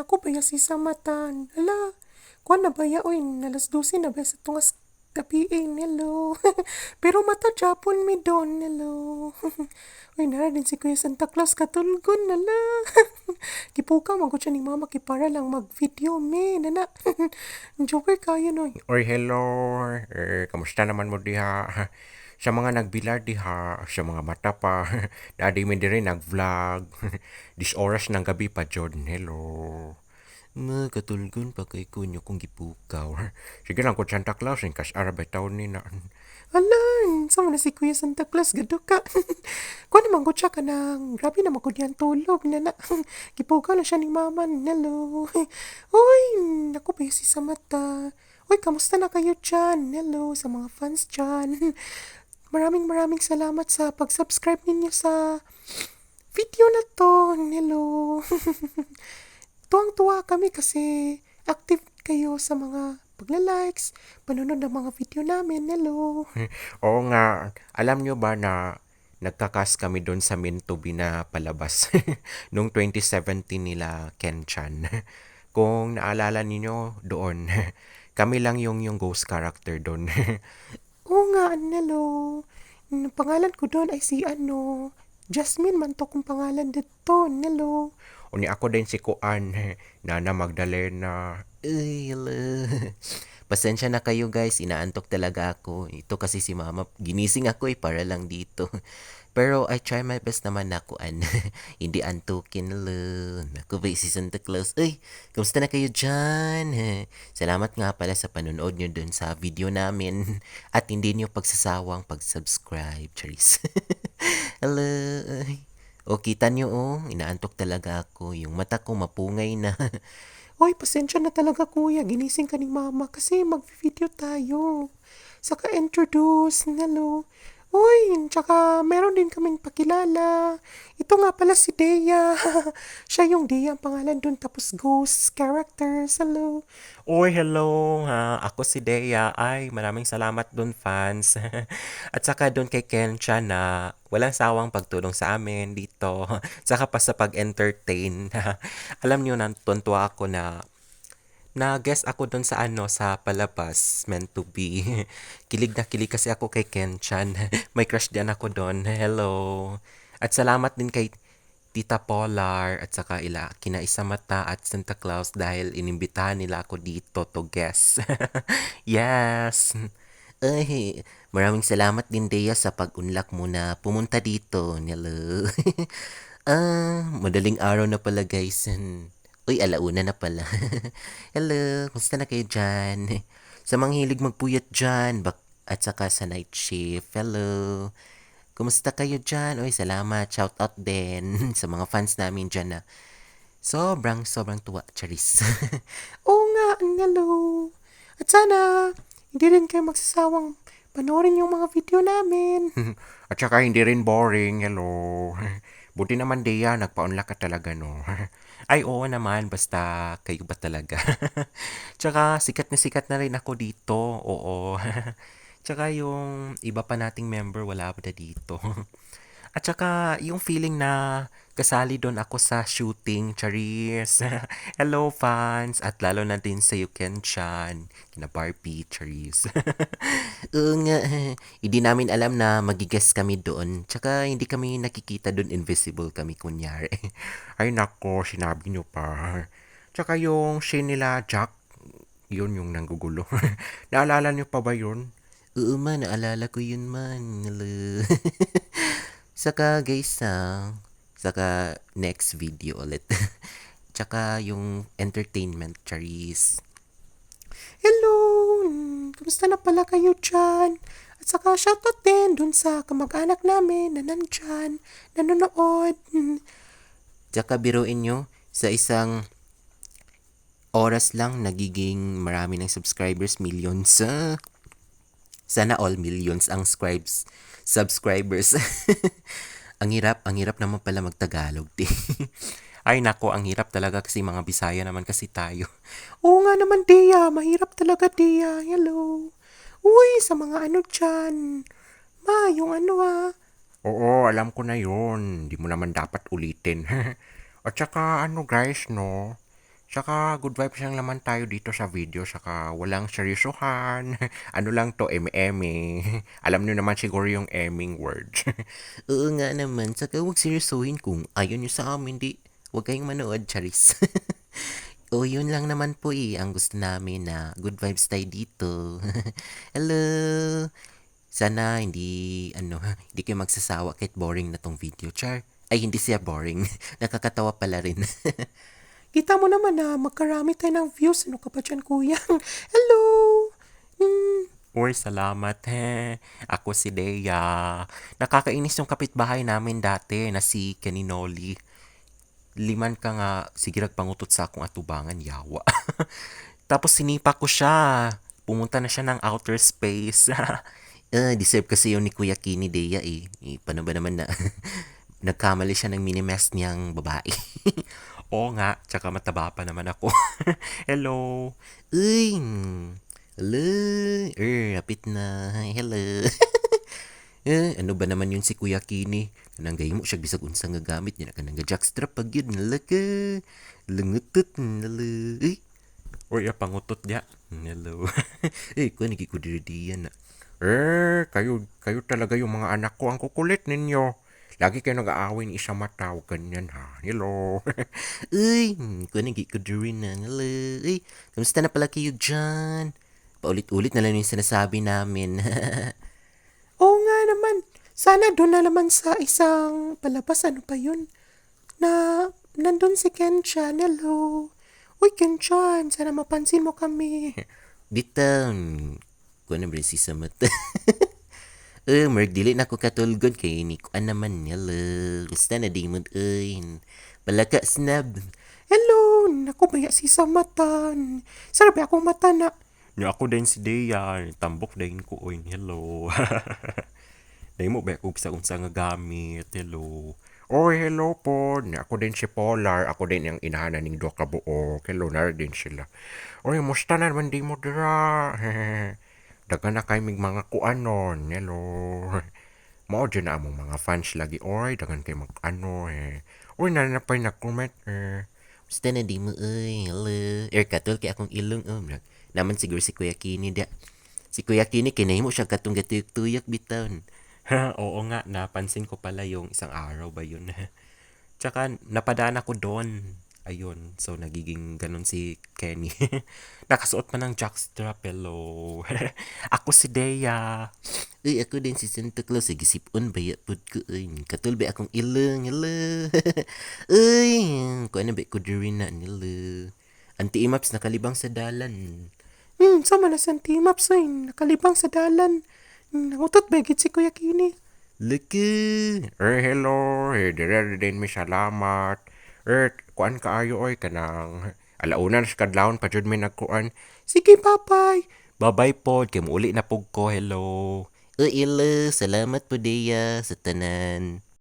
naku baya si samatan. Hala, kuan na baya oy, alas 12 na baya sa tungas gabiin, hello. Pero mata Japon mi don, hello. Uy, nara din si Kuya Santa Claus katulgon, hala. Kipuka, magod siya ni mama, kipara lang mag-video, me, nana. Joker kayo, no. Oy, hello. Kamusta naman mo diha? Sa mga nagbilar diha, sa mga mata pa. Dadi mi diri nag-vlog. Dis oras ng gabi pa, Jordan. Hello. Katulgon pa kay kunyo kung gipukaw. Sige lang ko Santa Claus, kas arabay taon ni na. Hala, sama na si Kuya Santa Claus, gado ka. Kuha naman ko siya ka ng, grabe naman ko diyan tulog, nana. Kipuka na siya ni mama, hello. Uy, naku ba si Samata. Uy, kamusta na kayo dyan? Hello, sa mga fans dyan. Maraming salamat sa pag-subscribe ninyo sa video na to. Hello. Tuwang-tuwa kami kasi active kayo sa mga pagla-likes, panonood ng mga video namin. Hello. Oo nga, alam nyo ba na nagkakas kami doon sa Mintubi na palabas nung 2017 nila Ken Chan. Kung naalala ninyo doon, kami lang yung ghost character doon. Oo nga, hello. Pangalan ko doon ay si ano, Jasmine man to kung pangalan dito. Hello. Uni ako din si Kuan, Nana Magdalena. Ay, hello. Pasensya na kayo guys, inaantok talaga ako. Ito kasi si mama, ginising ako para lang dito. Pero I try my best naman na kuan. Hindi antukin lo. Naku ba si Santa Claus? Uy, kamusta na kayo dyan? Salamat nga pala sa panonood nyo dun sa video namin. At hindi nyo pagsasawang pag-subscribe. Charis. Hello. O kita nyo inaantok talaga ako. Yung mata ko mapungay na. Hoy, pasensya na talaga kuya. Ginising ka ni mama kasi mag-video tayo. Saka introduce, hello. Uy, tsaka meron din kaming pakilala. Ito nga pala si Dea. Siya yung Dea ang pangalan dun. Tapos ghost characters. Hello. Uy, hello ha. Ako si Dea. Ay, maraming salamat dun, fans. At saka dun kay Kencha na walang sawang pagtulong sa amin dito. Saka pa sa pag-entertain. Alam niyo, tuntua ako na guest ako dun sa sa palabas, meant to be. Kilig na kilig kasi ako kay Kenchan. May crush din ako dun. Hello. At salamat din kay Tita Polar at saka kina Isamata at Santa Claus dahil inimbitahan nila ako dito to guest. Yes. Ay, maraming salamat din Dea sa pag-unlak mo na pumunta dito. Hello. Madaling araw na pala guys. Uy, alauna na pala. Hello, kumusta na kayo dyan? Sa mga hilig magpuyat dyan, at saka sa night shift. Hello. Kumusta kayo dyan? Uy, salamat. Shout out din sa mga fans namin dyan na sobrang tuwa, Charis. Oo nga, hello. At sana, hindi rin kayo magsasawang panoorin yung mga video namin. At saka hindi rin boring. Hello. Buti naman, Dea, nagpa-unlock ka talaga, no? Ay, oo naman, basta kayo ba talaga? Tsaka sikat na rin ako dito, oo. Tsaka yung iba pa nating member, wala pa na dito. At saka yung feeling na kasali doon ako sa shooting, Charis. Hello fans, at lalo na din sa Yuken-chan, kina Barbie, Charis. Oo nga, hindi namin alam na magigas kami doon. Tsaka hindi kami nakikita doon, invisible kami kunyari. Ay nako, sinabi nyo pa. Tsaka yung scene nila, Jack, yun yung nanggugulo. Naalala nyo pa ba yun? Oo man, naalala ko yun man. Hello. Saka guys, saka next video ulit. Tsaka yung entertainment, Charis. Hello, kumusta na pala kayo dyan? At saka shoutout din dun sa kamag-anak namin na nandyan, nanonood. Tsaka biruin nyo, sa isang oras lang nagiging marami ng subscribers, millions. Sana all millions ang subscribers. Ang hirap naman pala magtagalog, di. Ay nako, ang hirap talaga kasi mga Bisaya naman kasi tayo. Oo nga naman, Dea, mahirap talaga, Dea. Hello. Uy, sa mga ano dyan. Ma, yung ano Oo, alam ko na yun. Di mo naman dapat ulitin. At saka ano guys, no? Saka good vibes lang naman tayo dito sa video, saka walang seryosohan. Ano lang to, eme-eme. Alam nyo naman siguro yung eming word. Oo nga naman, saka huwag seryosohin kung ayaw nyo sa amin, di. Huwag kayong manood, Charis. O yun lang naman po ang gusto namin na good vibes tayo dito. Hello! Sana hindi kayo magsasawa kahit boring na tong video, Char. Ay, hindi siya boring. Nakakatawa pala rin. Kita mo naman na magkarami tayo ng views. Ano ka pa dyan, kuya? Hello! Uy, salamat he. Ako si Dea. Nakakainis yung kapitbahay namin dati na si Keninoli. Liman ka nga, sige pangutot sa akong atubangan, yawa. Tapos sinipa ko siya. Pumunta na siya ng outer space. Deserve kasi yun ni Kuya Kini Dea eh. Paano ba naman na nagkamali siya ng mini-mess niyang babae. Oo nga, tsaka mataba pa naman ako. Hello. Uy, hello. Rapit na. Hello. Ano ba naman yun si Kuya Kini? Kanang gayo mo siya bisag unsang nga gamit niya. Kanang jackstrap pag yun. Nalaka. Langutot. Nala. Uy, pangutot niya. Hello. Kuha nagikudiridiyan na. Kayo talaga yung mga anak ko. Ang kukulit ninyo. Lagi kayo nag-aaway ni isa mataw. Ganyan ha. Hello. Uy, kuha nagikudirin na. Hello. Uy, kamusta na pala kayo dyan? Paulit-ulit na lang yung sinasabi namin. Oo nga naman. Sana doon na naman sa isang palabas. Ano pa yun? Na nandun si Kenchan. Hello. Uy, Kenchan. Sana mapansin mo kami. Bitan. Kuha na ba si Samat? Mark, dili na ako katulgon kay ni kuan naman hello. Gusto na di mo palaka snab. Hello. Naku, baya si Samatan. Sana ba akong mata na? Nya ako din si Dea. Tambok din ko oy. Hello. Dahil mo ba ako sa unsa nga gamit. Hello. Oy, hello po. Nya ako din si Polar. Ako din yung inahanan ning duha ka buok. Hello na din sila. Oy, musta na naman di mo dira? Daga na kay mig mga kuanon. Hello. Mao dyan na among mga fans lagi. Oy, dagan kay mag ano eh. Oy, nanapay na comment eh. Basta na di mo hello. Katol kay akong ilong naman siguro si Kuya Kini da. Si Kuya Kini kinay mo siya katong gatuyok-tuyok bitawan. Oo nga, napansin ko pala yung isang araw ba yun. Tsaka napadaan ako doon. Ayun, so nagiging ganun si Kenny. Nakasuot pa ng jockstrap, hello. Ako si Dea. Uy, ako din si Santa Claus. Gisipon, bayapod ko. Uy, katul ba akong ilong, hello. Uy, kung ano ba ko rin na, hello. Anti-imaps nakalibang sa dalan. Sama na sa team-ups ay nakalibang sa dalan. Nangutot ba gid si Kuya Kini? Laki. Hello. Dire din mi salamat. Kuan kaayo oy kanang alauna na sa kadlawon pa jud mi nagkuan. Sige, papay. Bye-bye pod kay muuli na pug ko. Hello. Hello. Salamat po Dea sa tanan.